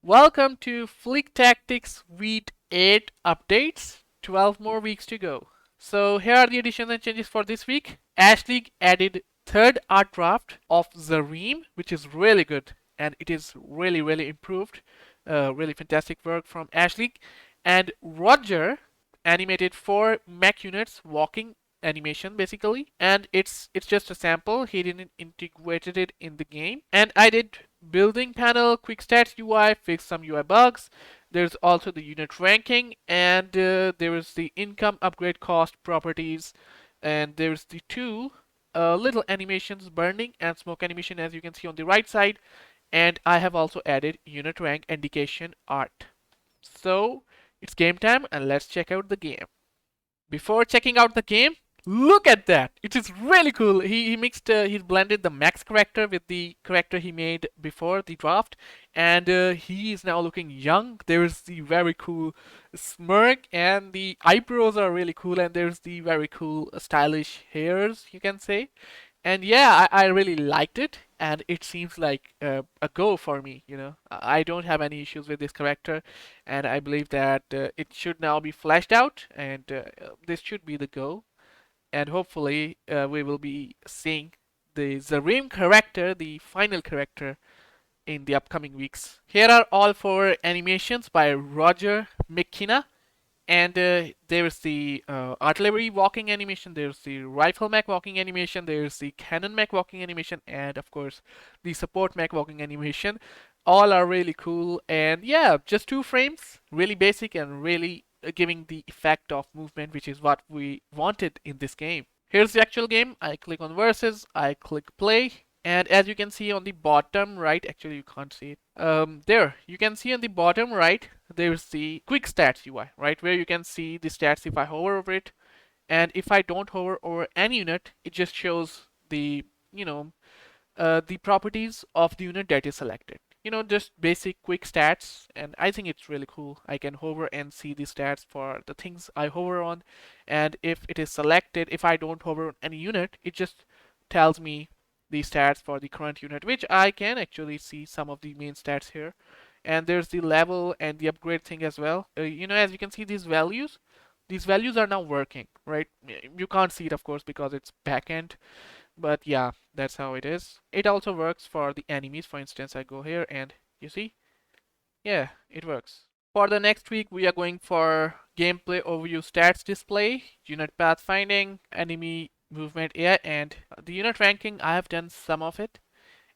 Welcome to Flick Tactics Week 8 updates. 12 more weeks to go. So here are the additions and changes for this week. Ashley added third art draft of Zareem, which is really good and it is really improved. Really fantastic work from Ashley. And Roger animated 4 mech units walking animation basically, and it's just a sample. He didn't integrated it in the game. And I did building panel, quick stats UI, fix some UI bugs. There's also the unit ranking, and there is the income upgrade cost properties, and there's the two little animations, burning and smoke animation, as you can see on the right side. And I have also added unit rank indication art. So it's game time, and let's check out the game. Before checking out the game, look at that! It is really cool. He mixed, he blended the Max character with the character he made before the draft, and he is now looking young. There's the very cool smirk, and the eyebrows are really cool, and there's the very cool stylish hairs, you can say. And yeah, I really liked it, and it seems like a go for me. I don't have any issues with this character, and I believe that it should now be fleshed out, and this should be the go. And hopefully, we will be seeing the Zareem character, the final character, in the upcoming weeks. Here are all 4 animations by Roger McKenna. And there's the artillery walking animation, there's the rifle mech walking animation, there's the cannon mech walking animation, and of course the support mech walking animation. All are really cool, and yeah, just 2 frames, really basic and really giving the effect of movement, which is what we wanted in this game. Here's the actual game. I click on versus, I click play, and as you can see on the bottom right, actually you can't see it. There, you can see on the bottom right, there's the quick stats UI, right, where you can see the stats if I hover over it, and if I don't hover over any unit, it just shows the, the properties of the unit that is selected. Just basic quick stats, and I think it's really cool. I can hover and see the stats for the things I hover on, and if it is selected, if I don't hover on any unit, it just tells me the stats for the current unit, which I can actually see some of the main stats here. And there's the level and the upgrade thing as well. As you can see, these values are now working, right? You can't see it, of course, because it's backend, but yeah, that's how it is. It also works for the enemies. For instance, I go here and you see, yeah, it works. For the next week, we are going for gameplay overview stats display, unit pathfinding, enemy movement AI, and the unit ranking. I have done some of it,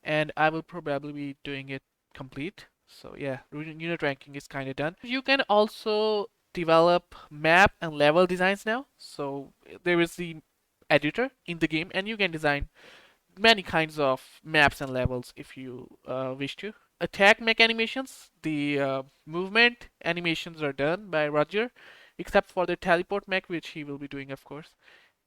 and I will probably be doing it complete. So yeah, unit ranking is kind of done. You can also develop map and level designs now. So there is the editor in the game, and you can design many kinds of maps and levels if you wish to. Attack mech animations, the movement animations are done by Roger, except for the teleport mech, which he will be doing, of course.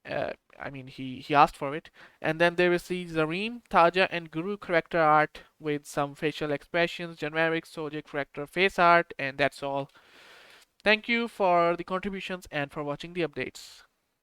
I mean, he asked for it. And then there is the Zareem, Taja, and Guru character art with some facial expressions, generic soldier character face art, and that's all. Thank you for the contributions and for watching the updates.